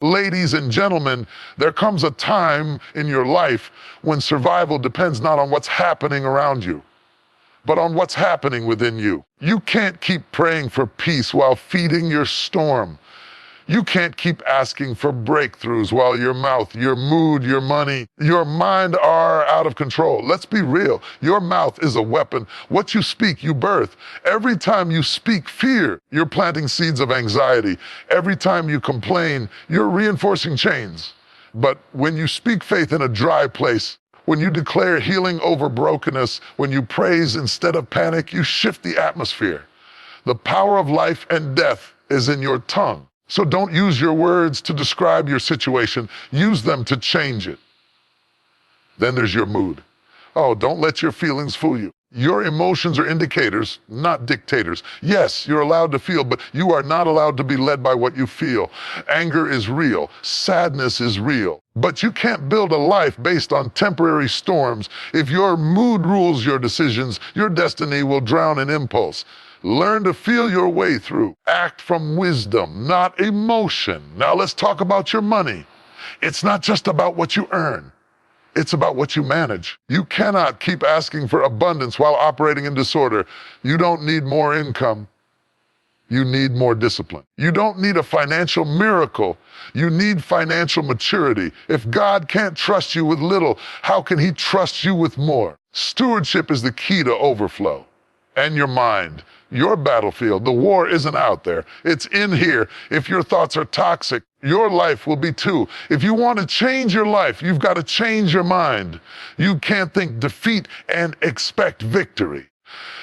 Ladies and gentlemen, there comes a time in your life when survival depends not on what's happening around you, but on what's happening within you. You can't keep praying for peace while feeding your storm. You can't keep asking for breakthroughs while your mouth, your mood, your money, your mind are out of control. Let's be real. Your mouth is a weapon. What you speak, you birth. Every time you speak fear, you're planting seeds of anxiety. Every time you complain, you're reinforcing chains. But when you speak faith in a dry place, when you declare healing over brokenness, when you praise instead of panic, you shift the atmosphere. The power of life and death is in your tongue. So don't use your words to describe your situation. Use them to change it. Then there's your mood. Oh, don't let your feelings fool you. Your emotions are indicators, not dictators. Yes, you're allowed to feel, but you are not allowed to be led by what you feel. Anger is real. Sadness is real. But you can't build a life based on temporary storms. If your mood rules your decisions, your destiny will drown in impulse. Learn to feel your way through. Act from wisdom, not emotion. Now let's talk about your money. It's not just about what you earn. It's about what you manage. You cannot keep asking for abundance while operating in disorder. You don't need more income. You need more discipline. You don't need a financial miracle. You need financial maturity. If God can't trust you with little, how can He trust you with more? Stewardship is the key to overflow. And your mind. Your battlefield. The war isn't out there. It's in here. If your thoughts are toxic, your life will be too. If you want to change your life, you've got to change your mind. You can't think defeat and expect victory.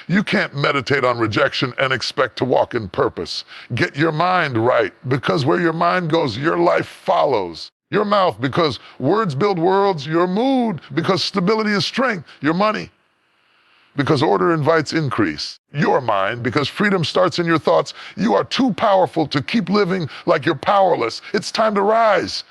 You can't meditate on rejection and expect to walk in purpose. Get your mind right, because where your mind goes, your life follows. Your mouth, because words build worlds. Your mood, because stability is strength. Your money, because order invites increase. Your mind, because freedom starts in your thoughts. You are too powerful to keep living like you're powerless. It's time to rise.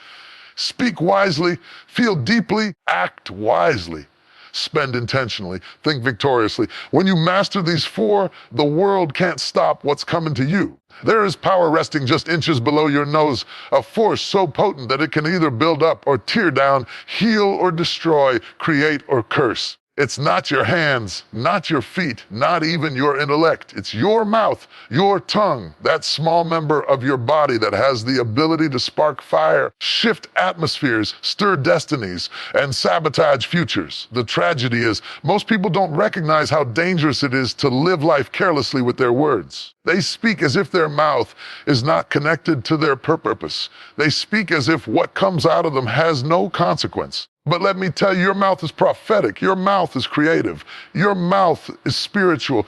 Speak wisely, feel deeply, act wisely. Spend intentionally, think victoriously. When you master these four, the world can't stop what's coming to you. There is power resting just inches below your nose, a force so potent that it can either build up or tear down, heal or destroy, create or curse. It's not your hands, not your feet, not even your intellect. It's your mouth, your tongue, that small member of your body that has the ability to spark fire, shift atmospheres, stir destinies, and sabotage futures. The tragedy is, most people don't recognize how dangerous it is to live life carelessly with their words. They speak as if their mouth is not connected to their purpose. They speak as if what comes out of them has no consequence. But let me tell you, your mouth is prophetic. Your mouth is creative. Your mouth is spiritual.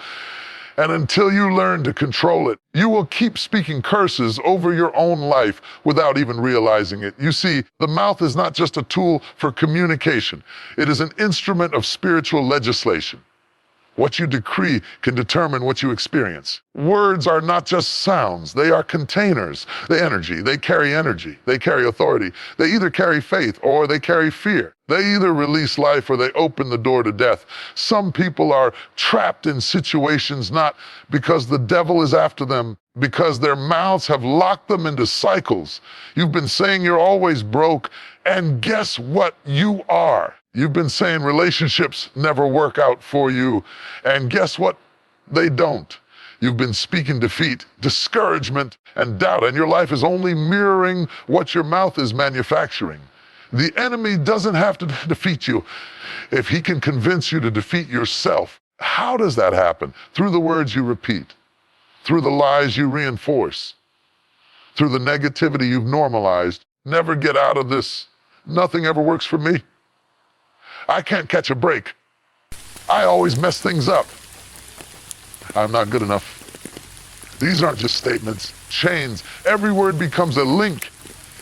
And until you learn to control it, you will keep speaking curses over your own life without even realizing it. You see, the mouth is not just a tool for communication. It is an instrument of spiritual legislation. What you decree can determine what you experience. Words are not just sounds, they are containers. They carry energy, they carry authority. They either carry faith or they carry fear. They either release life or they open the door to death. Some people are trapped in situations not because the devil is after them, because their mouths have locked them into cycles. You've been saying you're always broke, and guess what? You are. You've been saying relationships never work out for you, and guess what? They don't. You've been speaking defeat, discouragement, and doubt, and your life is only mirroring what your mouth is manufacturing. The enemy doesn't have to defeat you if he can convince you to defeat yourself. How does that happen? Through the words you repeat, through the lies you reinforce, through the negativity you've normalized. Never get out of this. Nothing ever works for me. I can't catch a break. I always mess things up. I'm not good enough. These aren't just statements, chains. Every word becomes a link.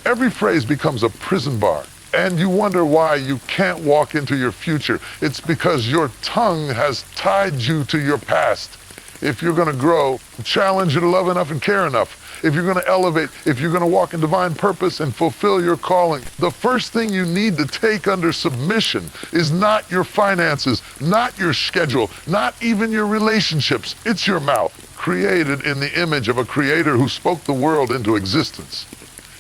Every phrase becomes a prison bar. And you wonder why you can't walk into your future. It's because your tongue has tied you to your past. If you're gonna grow, challenge you to love enough and care enough. If you're gonna elevate, if you're gonna walk in divine purpose and fulfill your calling, the first thing you need to take under submission is not your finances, not your schedule, not even your relationships. It's your mouth, created in the image of a creator who spoke the world into existence.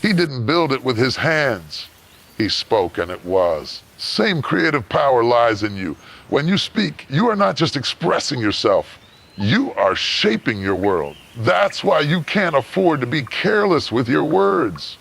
He didn't build it with his hands. He spoke and it was. Same creative power lies in you. When you speak, you are not just expressing yourself. You are shaping your world. That's why you can't afford to be careless with your words.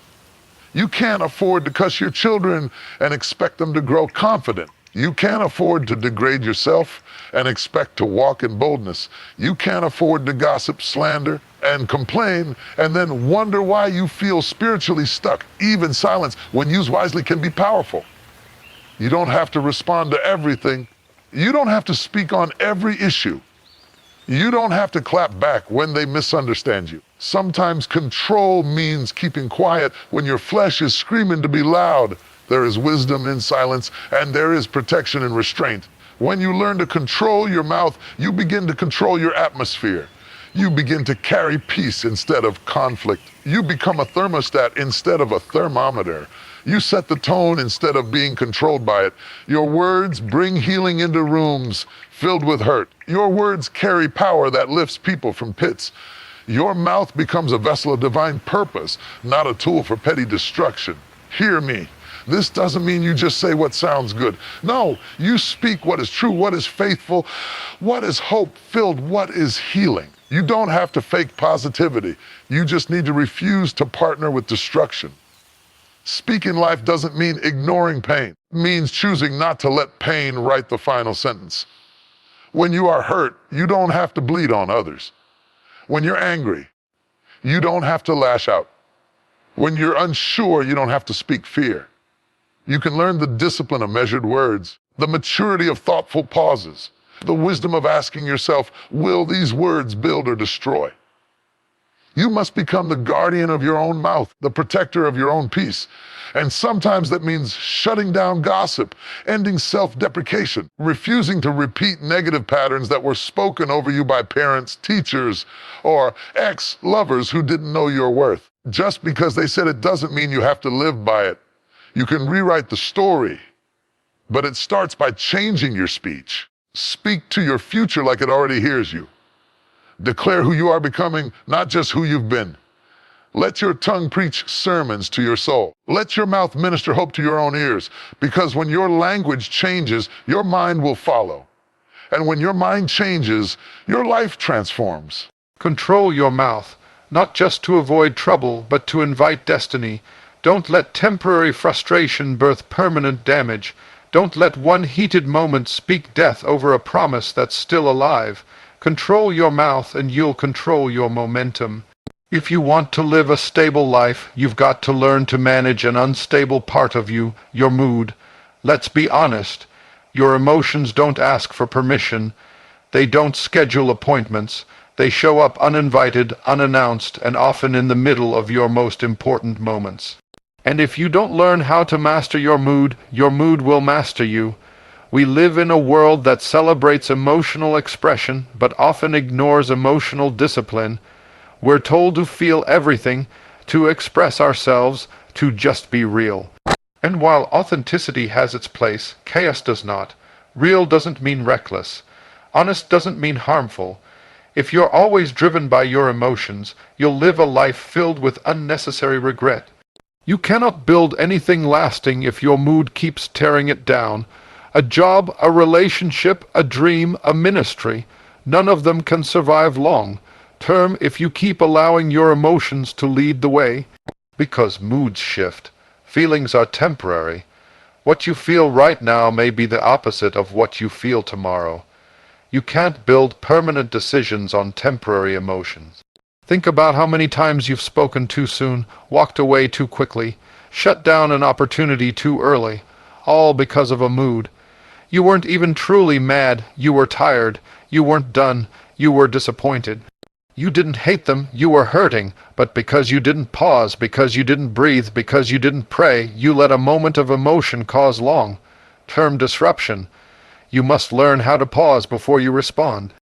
You can't afford to cuss your children and expect them to grow confident. You can't afford to degrade yourself and expect to walk in boldness. You can't afford to gossip, slander, and complain and then wonder why you feel spiritually stuck. Even silence, when used wisely, can be powerful. You don't have to respond to everything. You don't have to speak on every issue. You don't have to clap back when they misunderstand you. Sometimes control means keeping quiet when your flesh is screaming to be loud. There is wisdom in silence, and there is protection in restraint. When you learn to control your mouth, you begin to control your atmosphere. You begin to carry peace instead of conflict. You become a thermostat instead of a thermometer. You set the tone instead of being controlled by it. Your words bring healing into rooms filled with hurt. Your words carry power that lifts people from pits. Your mouth becomes a vessel of divine purpose, not a tool for petty destruction. Hear me. This doesn't mean you just say what sounds good. No, you speak what is true, what is faithful, what is hope-filled, what is healing. You don't have to fake positivity. You just need to refuse to partner with destruction. Speaking life doesn't mean ignoring pain. It means choosing not to let pain write the final sentence. When you are hurt, you don't have to bleed on others. When you're angry, you don't have to lash out. When you're unsure, you don't have to speak fear. You can learn the discipline of measured words, the maturity of thoughtful pauses, the wisdom of asking yourself, will these words build or destroy? You must become the guardian of your own mouth, the protector of your own peace. And sometimes that means shutting down gossip, ending self-deprecation, refusing to repeat negative patterns that were spoken over you by parents, teachers, or ex-lovers who didn't know your worth. Just because they said it doesn't mean you have to live by it. You can rewrite the story, but it starts by changing your speech. Speak to your future like it already hears you. Declare who you are becoming, not just who you've been. Let your tongue preach sermons to your soul. Let your mouth minister hope to your own ears, because when your language changes, your mind will follow. And when your mind changes, your life transforms. Control your mouth, not just to avoid trouble, but to invite destiny. Don't let temporary frustration birth permanent damage. Don't let one heated moment speak death over a promise that's still alive. Control your mouth and you'll control your momentum. If you want to live a stable life, you've got to learn to manage an unstable part of you, your mood. Let's be honest. Your emotions don't ask for permission. They don't schedule appointments. They show up uninvited, unannounced, and often in the middle of your most important moments. And if you don't learn how to master your mood will master you. We live in a world that celebrates emotional expression, but often ignores emotional discipline. We're told to feel everything, to express ourselves, to just be real. And while authenticity has its place, chaos does not. Real doesn't mean reckless. Honest doesn't mean harmful. If you're always driven by your emotions, you'll live a life filled with unnecessary regret. You cannot build anything lasting if your mood keeps tearing it down. A job, a relationship, a dream, a ministry, none of them can survive long term if you keep allowing your emotions to lead the way. Because moods shift. Feelings are temporary. What you feel right now may be the opposite of what you feel tomorrow. You can't build permanent decisions on temporary emotions. Think about how many times you've spoken too soon, walked away too quickly, shut down an opportunity too early, all because of a mood. You weren't even truly mad, you were tired, you weren't done, you were disappointed. You didn't hate them, you were hurting, but because you didn't pause, because you didn't breathe, because you didn't pray, you let a moment of emotion cause long-term disruption. You must learn how to pause before you respond.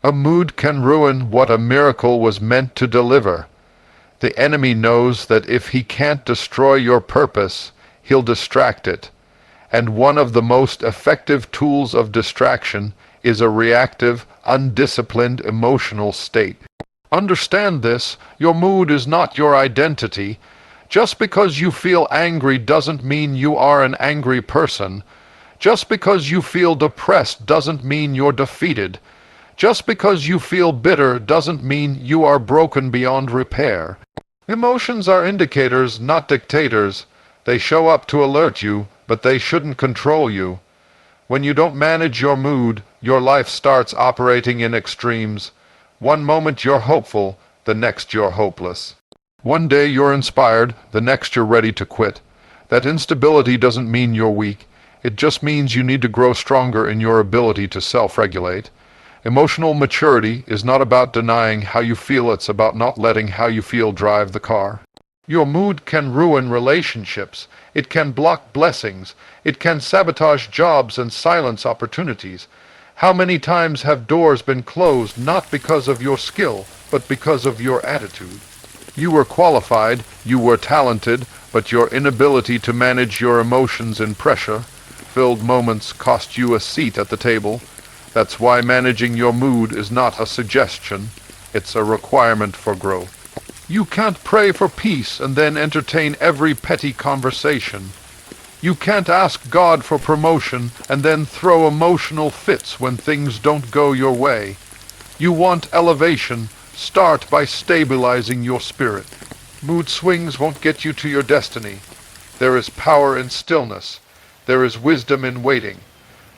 A mood can ruin what a miracle was meant to deliver. The enemy knows that if he can't destroy your purpose, he'll distract it. And one of the most effective tools of distraction is a reactive, undisciplined emotional state. Understand this, your mood is not your identity. Just because you feel angry doesn't mean you are an angry person. Just because you feel depressed doesn't mean you're defeated. Just because you feel bitter doesn't mean you are broken beyond repair. Emotions are indicators, not dictators. They show up to alert you, but they shouldn't control you. When you don't manage your mood, your life starts operating in extremes. One moment you're hopeful, the next you're hopeless. One day you're inspired, the next you're ready to quit. That instability doesn't mean you're weak. It just means you need to grow stronger in your ability to self-regulate. Emotional maturity is not about denying how you feel, it's about not letting how you feel drive the car. Your mood can ruin relationships. It can block blessings. It can sabotage jobs and silence opportunities. How many times have doors been closed not because of your skill, but because of your attitude? You were qualified, you were talented, but your inability to manage your emotions in pressure-filled moments cost you a seat at the table. That's why managing your mood is not a suggestion, it's a requirement for growth. You can't pray for peace and then entertain every petty conversation. You can't ask God for promotion and then throw emotional fits when things don't go your way. You want elevation, start by stabilizing your spirit. Mood swings won't get you to your destiny. There is power in stillness. There is wisdom in waiting.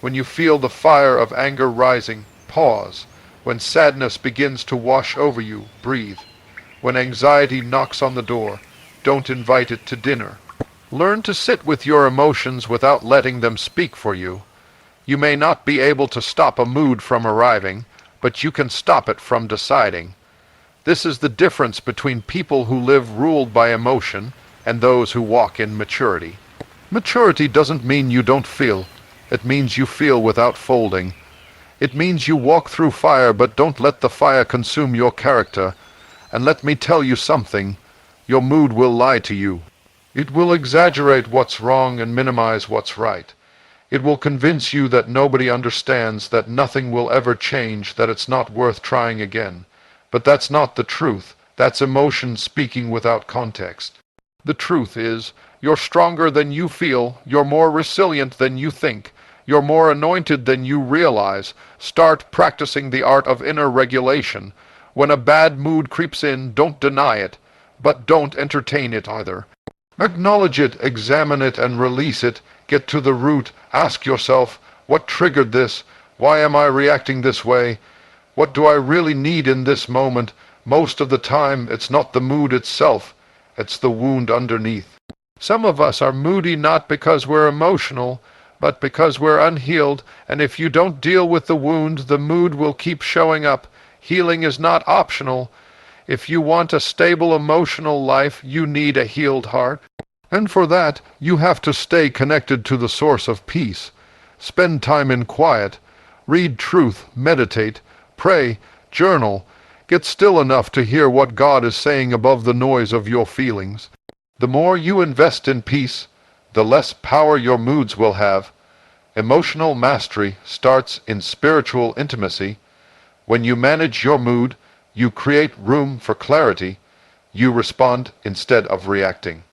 When you feel the fire of anger rising, pause. When sadness begins to wash over you, breathe. When anxiety knocks on the door, don't invite it to dinner. Learn to sit with your emotions without letting them speak for you. You may not be able to stop a mood from arriving, but you can stop it from deciding. This is the difference between people who live ruled by emotion and those who walk in maturity. Maturity doesn't mean you don't feel. It means you feel without folding. It means you walk through fire but don't let the fire consume your character. And let me tell you something, your mood will lie to you. It will exaggerate what's wrong and minimize what's right. It will convince you that nobody understands, that nothing will ever change, that it's not worth trying again. But that's not the truth. That's emotion speaking without context. The truth is, you're stronger than you feel, you're more resilient than you think, you're more anointed than you realize. Start practicing the art of inner regulation. When a bad mood creeps in, don't deny it, but don't entertain it either. Acknowledge it, examine it, and release it. Get to the root. Ask yourself, what triggered this? Why am I reacting this way? What do I really need in this moment? Most of the time, it's not the mood itself. It's the wound underneath. Some of us are moody not because we're emotional, but because we're unhealed, and if you don't deal with the wound, the mood will keep showing up. Healing is not optional. If you want a stable emotional life, you need a healed heart. And for that, you have to stay connected to the source of peace. Spend time in quiet. Read truth, meditate, pray, journal. Get still enough to hear what God is saying above the noise of your feelings. The more you invest in peace, the less power your moods will have. Emotional mastery starts in spiritual intimacy. When you manage your mood, you create room for clarity. You respond instead of reacting.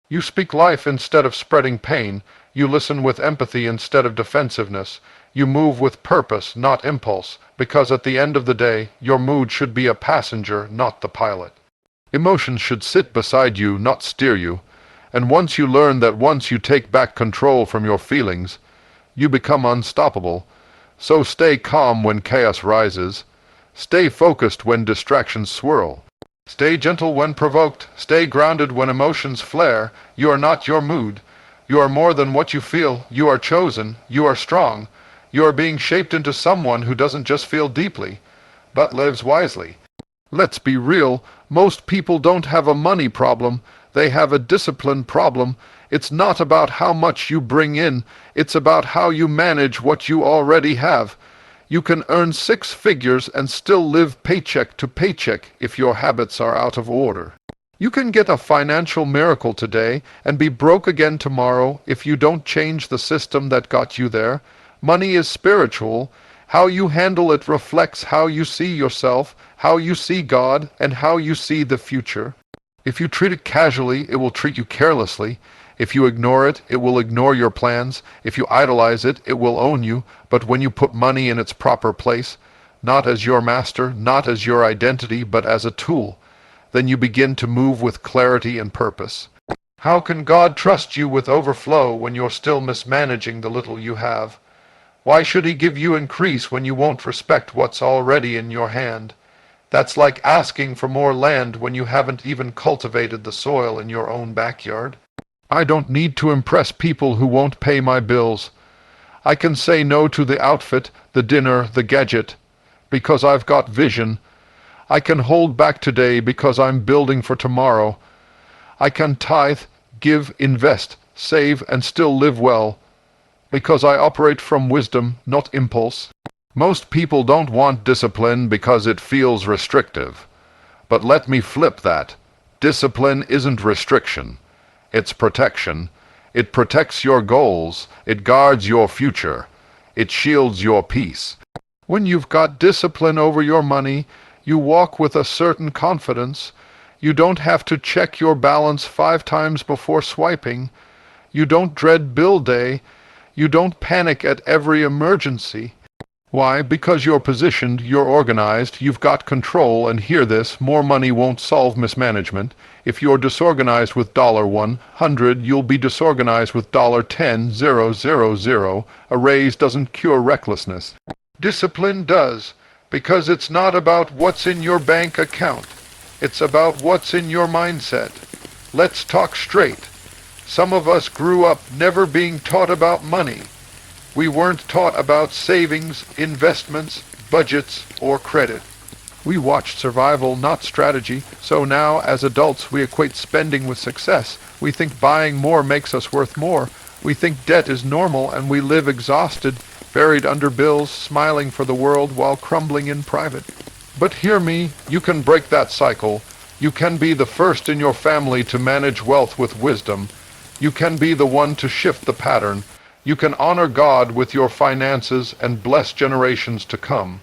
You speak life instead of spreading pain. You listen with empathy instead of defensiveness. You move with purpose, not impulse, because at the end of the day, your mood should be a passenger, not the pilot. Emotions should sit beside you, not steer you. And once you learn that once you take back control from your feelings, you become unstoppable. So stay calm when chaos rises. Stay focused when distractions swirl. Stay gentle when provoked. Stay grounded when emotions flare. You are not your mood. You are more than what you feel. You are chosen. You are strong. You are being shaped into someone who doesn't just feel deeply, but lives wisely. Let's be real. Most people don't have a money problem. They have a discipline problem. It's not about how much you bring in. It's about how you manage what you already have. You can earn 6 figures and still live paycheck to paycheck if your habits are out of order. You can get a financial miracle today and be broke again tomorrow if you don't change the system that got you there. Money is spiritual. How you handle it reflects how you see yourself, how you see God, and how you see the future. If you treat it casually, it will treat you carelessly. If you ignore it, it will ignore your plans. If you idolize it, it will own you. But when you put money in its proper place, not as your master, not as your identity, but as a tool, then you begin to move with clarity and purpose. How can God trust you with overflow when you're still mismanaging the little you have? Why should he give you increase when you won't respect what's already in your hand? That's like asking for more land when you haven't even cultivated the soil in your own backyard. I don't need to impress people who won't pay my bills. I can say no to the outfit, the dinner, the gadget, because I've got vision. I can hold back today because I'm building for tomorrow. I can tithe, give, invest, save, and still live well, because I operate from wisdom, not impulse. Most people don't want discipline because it feels restrictive. But let me flip that. Discipline isn't restriction. It's protection. It protects your goals. It guards your future. It shields your peace. When you've got discipline over your money, you walk with a certain confidence. You don't have to check your balance 5 times before swiping. You don't dread bill day. You don't panic at every emergency. Why? Because you're positioned, you're organized, you've got control, and hear this, more money won't solve mismanagement. If you're disorganized with $100, you'll be disorganized with $10,000. A raise doesn't cure recklessness. Discipline does, because it's not about what's in your bank account. It's about what's in your mindset. Let's talk straight. Some of us grew up never being taught about money. We weren't taught about savings, investments, budgets, or credit. We watched survival, not strategy, so now, as adults, we equate spending with success. We think buying more makes us worth more. We think debt is normal, and we live exhausted, buried under bills, smiling for the world while crumbling in private. But hear me, you can break that cycle. You can be the first in your family to manage wealth with wisdom. You can be the one to shift the pattern. You can honor God with your finances and bless generations to come.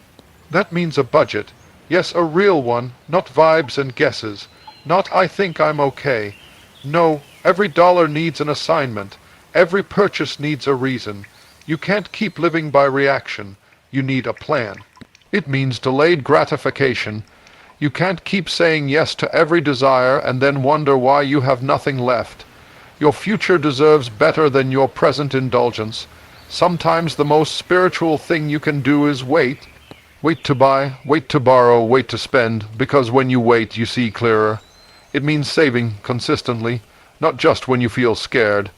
That means a budget. Yes, a real one, not vibes and guesses. Not I think I'm okay. No, every dollar needs an assignment. Every purchase needs a reason. You can't keep living by reaction. You need a plan. It means delayed gratification. You can't keep saying yes to every desire and then wonder why you have nothing left. Your future deserves better than your present indulgence. Sometimes the most spiritual thing you can do is wait. Wait to buy, wait to borrow, wait to spend, because when you wait, you see clearer. It means saving consistently, not just when you feel scared,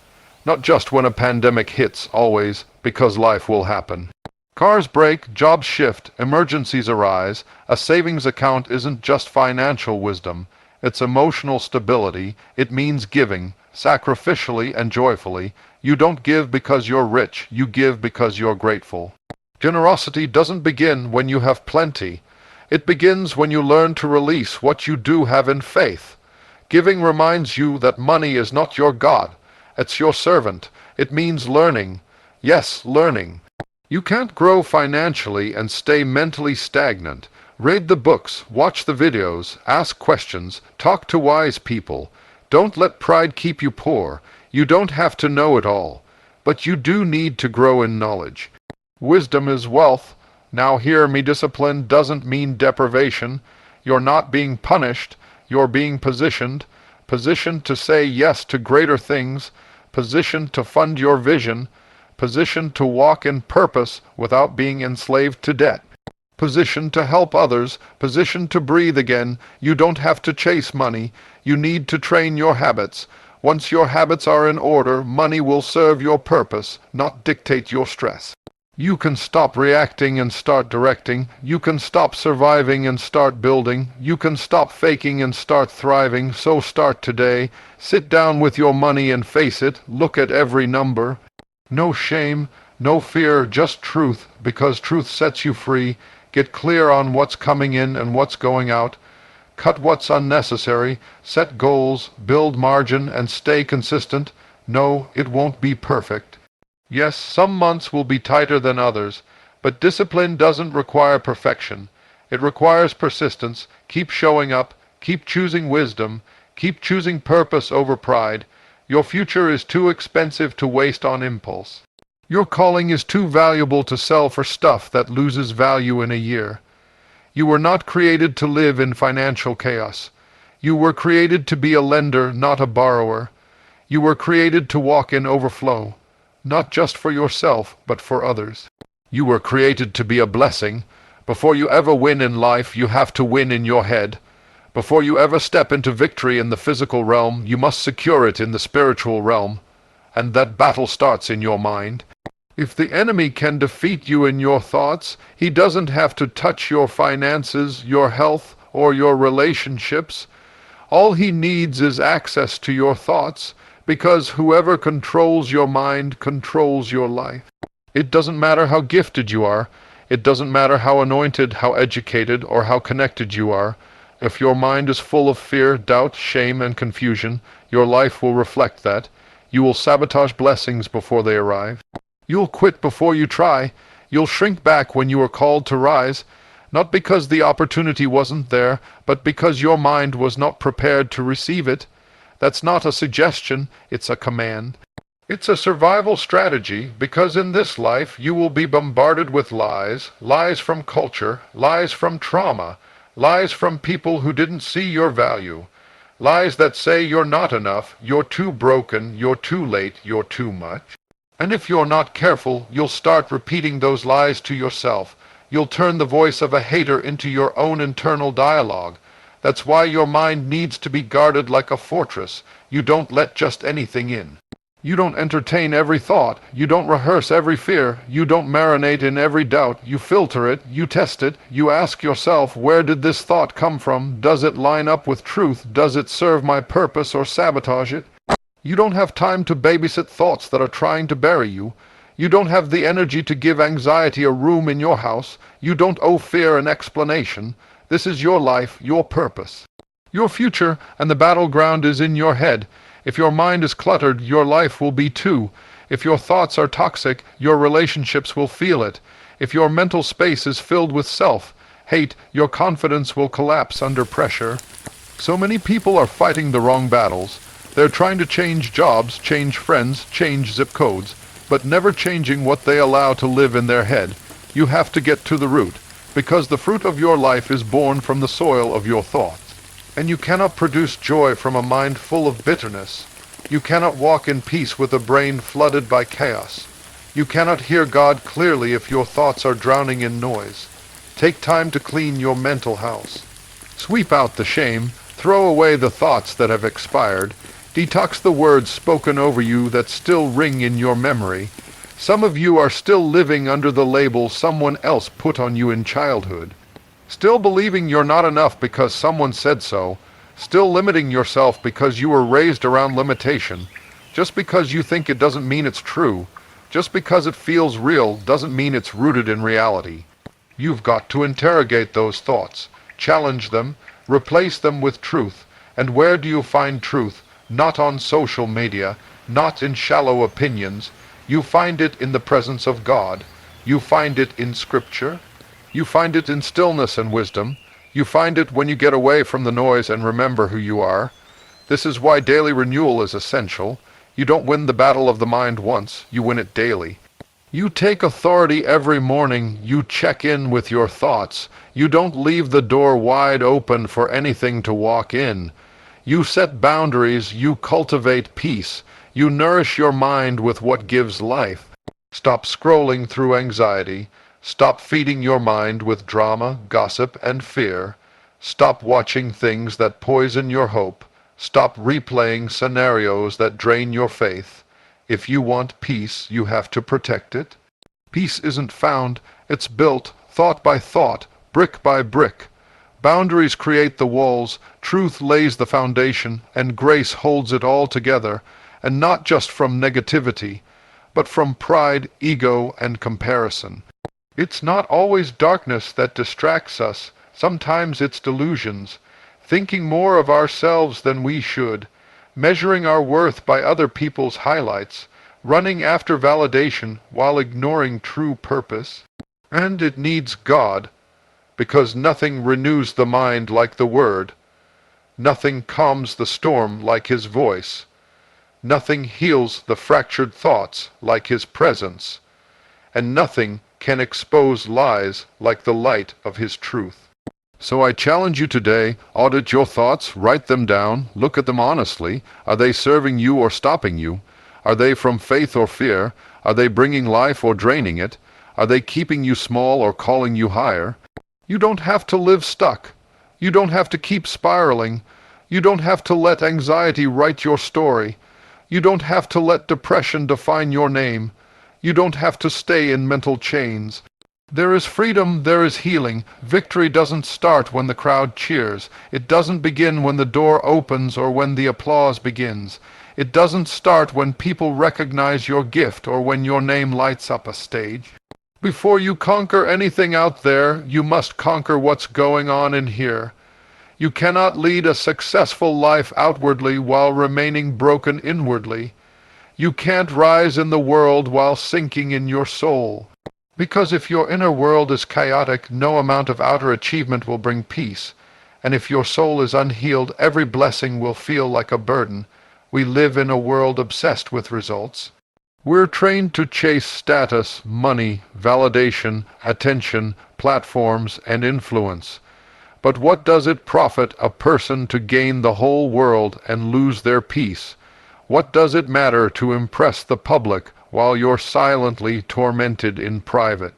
not just when a pandemic hits, always, because life will happen. Cars break, jobs shift, emergencies arise. A savings account isn't just financial wisdom. It's emotional stability. It means giving, sacrificially and joyfully. You don't give because you're rich. You give because you're grateful. Generosity doesn't begin when you have plenty. It begins when you learn to release what you do have in faith. Giving reminds you that money is not your God. It's your servant. It means learning. Yes, learning. You can't grow financially and stay mentally stagnant. Read the books, watch the videos, ask questions, talk to wise people. Don't let pride keep you poor. You don't have to know it all, but you do need to grow in knowledge. Wisdom is wealth. Now hear me, discipline doesn't mean deprivation. You're not being punished. You're being positioned. Positioned to say yes to greater things. Positioned to fund your vision. Positioned to walk in purpose without being enslaved to debt. Positioned to help others. Positioned to breathe again. You don't have to chase money. You need to train your habits. Once your habits are in order, money will serve your purpose, not dictate your stress. You can stop reacting and start directing. You can stop surviving and start building. You can stop faking and start thriving. So start today. Sit down with your money and face it. Look at every number. No shame, no fear, just truth, because truth sets you free. Get clear on what's coming in and what's going out. Cut what's unnecessary. Set goals, build margin, and stay consistent. No, it won't be perfect. Yes, some months will be tighter than others, but discipline doesn't require perfection. It requires persistence. Keep showing up. Keep choosing wisdom. Keep choosing purpose over pride. Your future is too expensive to waste on impulse. Your calling is too valuable to sell for stuff that loses value in a year. You were not created to live in financial chaos. You were created to be a lender, not a borrower. You were created to walk in overflow, not just for yourself, but for others. You were created to be a blessing. Before you ever win in life, you have to win in your head. Before you ever step into victory in the physical realm, you must secure it in the spiritual realm. And that battle starts in your mind. If the enemy can defeat you in your thoughts, he doesn't have to touch your finances, your health, or your relationships. All he needs is access to your thoughts, because whoever controls your mind controls your life. It doesn't matter how gifted you are. It doesn't matter how anointed, how educated, or how connected you are. If your mind is full of fear, doubt, shame, and confusion, your life will reflect that. You will sabotage blessings before they arrive. You'll quit before you try. You'll shrink back when you are called to rise, not because the opportunity wasn't there, but because your mind was not prepared to receive it. That's not a suggestion, it's a command. It's a survival strategy, because in this life you will be bombarded with lies, lies from culture, lies from trauma, lies from people who didn't see your value, lies that say you're not enough, you're too broken, you're too late, you're too much. And if you're not careful, you'll start repeating those lies to yourself. You'll turn the voice of a hater into your own internal dialogue. That's why your mind needs to be guarded like a fortress. You don't let just anything in. You don't entertain every thought. You don't rehearse every fear. You don't marinate in every doubt. You filter it. You test it. You ask yourself, where did this thought come from? Does it line up with truth? Does it serve my purpose or sabotage it? You don't have time to babysit thoughts that are trying to bury you. You don't have the energy to give anxiety a room in your house. You don't owe fear an explanation. This is your life, your purpose. Your future, and the battleground is in your head. If your mind is cluttered, your life will be too. If your thoughts are toxic, your relationships will feel it. If your mental space is filled with self-hate, your confidence will collapse under pressure. So many people are fighting the wrong battles. They're trying to change jobs, change friends, change zip codes, but never changing what they allow to live in their head. You have to get to the root, because the fruit of your life is born from the soil of your thoughts. And you cannot produce joy from a mind full of bitterness. You cannot walk in peace with a brain flooded by chaos. You cannot hear God clearly if your thoughts are drowning in noise. Take time to clean your mental house. Sweep out the shame, throw away the thoughts that have expired, detox the words spoken over you that still ring in your memory. Some of you are still living under the label someone else put on you in childhood. Still believing you're not enough because someone said so. Still limiting yourself because you were raised around limitation. Just because you think it doesn't mean it's true. Just because it feels real doesn't mean it's rooted in reality. You've got to interrogate those thoughts, challenge them, replace them with truth. And where do you find truth? Not on social media, not in shallow opinions. You find it in the presence of God. You find it in Scripture. You find it in stillness and wisdom. You find it when you get away from the noise and remember who you are. This is why daily renewal is essential. You don't win the battle of the mind once, you win it daily. You take authority every morning. You check in with your thoughts. You don't leave the door wide open for anything to walk in. You set boundaries. You cultivate peace. You nourish your mind with what gives life. Stop scrolling through anxiety. Stop feeding your mind with drama, gossip, and fear. Stop watching things that poison your hope. Stop replaying scenarios that drain your faith. If you want peace, you have to protect it. Peace isn't found, it's built, thought by thought, brick by brick. Boundaries create the walls, truth lays the foundation, and grace holds it all together, and not just from negativity, but from pride, ego, and comparison. It's not always darkness that distracts us. Sometimes it's delusions. Thinking more of ourselves than we should. Measuring our worth by other people's highlights. Running after validation while ignoring true purpose. And it needs God, because nothing renews the mind like the Word. Nothing calms the storm like his voice. Nothing heals the fractured thoughts like his presence. And nothing can expose lies like the light of his truth. So I challenge you today, audit your thoughts, write them down, look at them honestly. Are they serving you or stopping you? Are they from faith or fear? Are they bringing life or draining it? Are they keeping you small or calling you higher? You don't have to live stuck. You don't have to keep spiraling. You don't have to let anxiety write your story. You don't have to let depression define your name. You don't have to stay in mental chains. There is freedom, there is healing. Victory doesn't start when the crowd cheers. It doesn't begin when the door opens or when the applause begins. It doesn't start when people recognize your gift or when your name lights up a stage. Before you conquer anything out there, you must conquer what's going on in here. You cannot lead a successful life outwardly while remaining broken inwardly. You can't rise in the world while sinking in your soul. Because if your inner world is chaotic, no amount of outer achievement will bring peace. And if your soul is unhealed, every blessing will feel like a burden. We live in a world obsessed with results. We're trained to chase status, money, validation, attention, platforms, and influence. But what does it profit a person to gain the whole world and lose their peace? What does it matter to impress the public while you're silently tormented in private?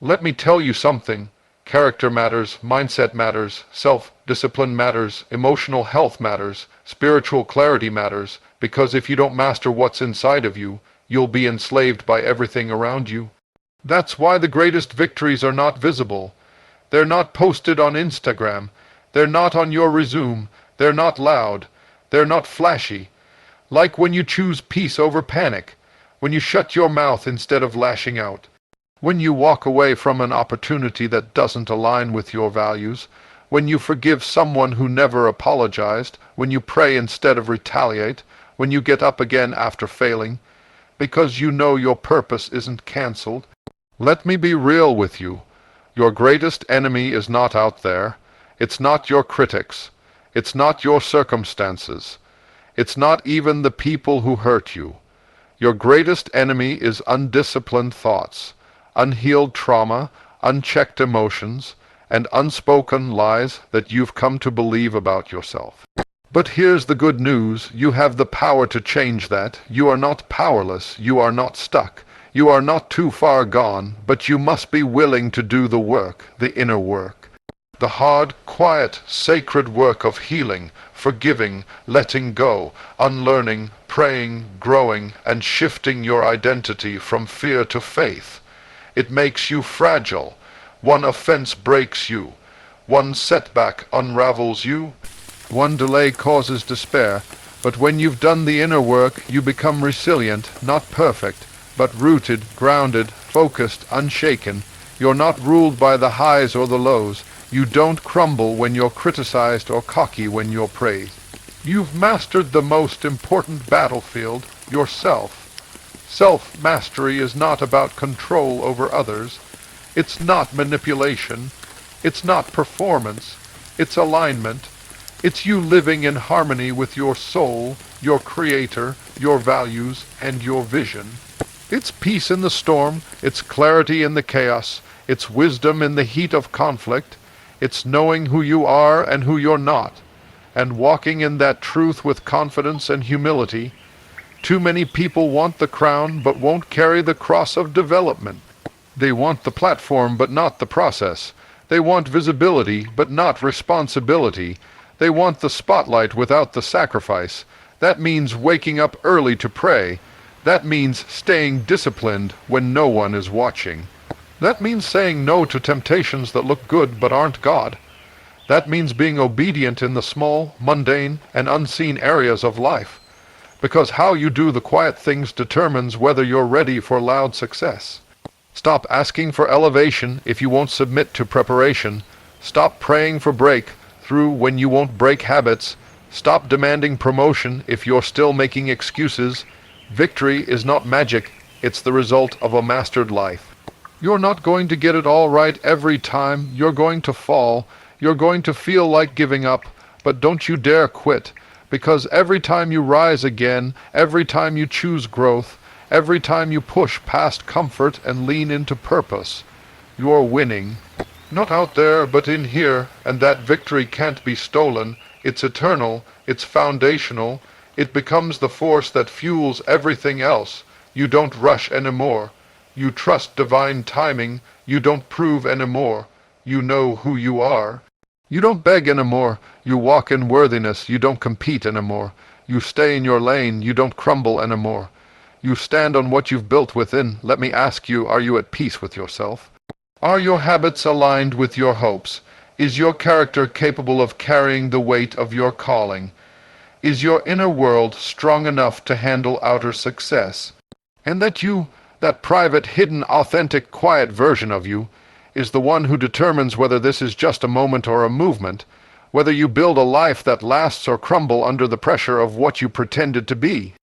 Let me tell you something. Character matters, mindset matters, self-discipline matters, emotional health matters, spiritual clarity matters, because if you don't master what's inside of you, you'll be enslaved by everything around you. That's why the greatest victories are not visible. They're not posted on Instagram. They're not on your resume. They're not loud. They're not flashy. Like when you choose peace over panic, when you shut your mouth instead of lashing out, when you walk away from an opportunity that doesn't align with your values, when you forgive someone who never apologized, when you pray instead of retaliate, when you get up again after failing, because you know your purpose isn't cancelled. Let me be real with you. Your greatest enemy is not out there. It's not your critics. It's not your circumstances. It's not even the people who hurt you. Your greatest enemy is undisciplined thoughts, unhealed trauma, unchecked emotions, and unspoken lies that you've come to believe about yourself. But here's the good news. You have the power to change that. You are not powerless. You are not stuck. You are not too far gone, but you must be willing to do the work, the inner work. The hard, quiet, sacred work of healing, forgiving, letting go, unlearning, praying, growing, and shifting your identity from fear to faith. It makes you fragile. One offense breaks you. One setback unravels you. One delay causes despair. But when you've done the inner work, you become resilient, not perfect, but rooted, grounded, focused, unshaken. You're not ruled by the highs or the lows. You don't crumble when you're criticized or cocky when you're praised. You've mastered the most important battlefield, yourself. Self-mastery is not about control over others. It's not manipulation. It's not performance. It's alignment. It's you living in harmony with your soul, your creator, your values, and your vision. It's peace in the storm. It's clarity in the chaos. It's wisdom in the heat of conflict. It's knowing who you are and who you're not, and walking in that truth with confidence and humility. Too many people want the crown but won't carry the cross of development. They want the platform but not the process. They want visibility but not responsibility. They want the spotlight without the sacrifice. That means waking up early to pray. That means staying disciplined when no one is watching. That means saying no to temptations that look good but aren't God. That means being obedient in the small, mundane, and unseen areas of life. Because how you do the quiet things determines whether you're ready for loud success. Stop asking for elevation if you won't submit to preparation. Stop praying for breakthrough when you won't break habits. Stop demanding promotion if you're still making excuses. Victory is not magic. It's the result of a mastered life. You're not going to get it all right every time. You're going to fall. You're going to feel like giving up. but don't you dare quit, because every time you rise again, every time you choose growth, every time you push past comfort and lean into purpose, you're winning. Not out there, but in here, and that victory can't be stolen. It's eternal, it's foundational, it becomes the force that fuels everything else. You don't rush anymore. You trust divine timing. You don't prove anymore. You know who you are. You don't beg anymore. You walk in worthiness. You don't compete anymore. You stay in your lane. You don't crumble anymore. You stand on what you've built within. Let me ask you, are you at peace with yourself? Are your habits aligned with your hopes? Is your character capable of carrying the weight of your calling? Is your inner world strong enough to handle outer success? And that private, hidden, authentic, quiet version of you, is the one who determines whether this is just a moment or a movement, whether you build a life that lasts or crumble under the pressure of what you pretended to be.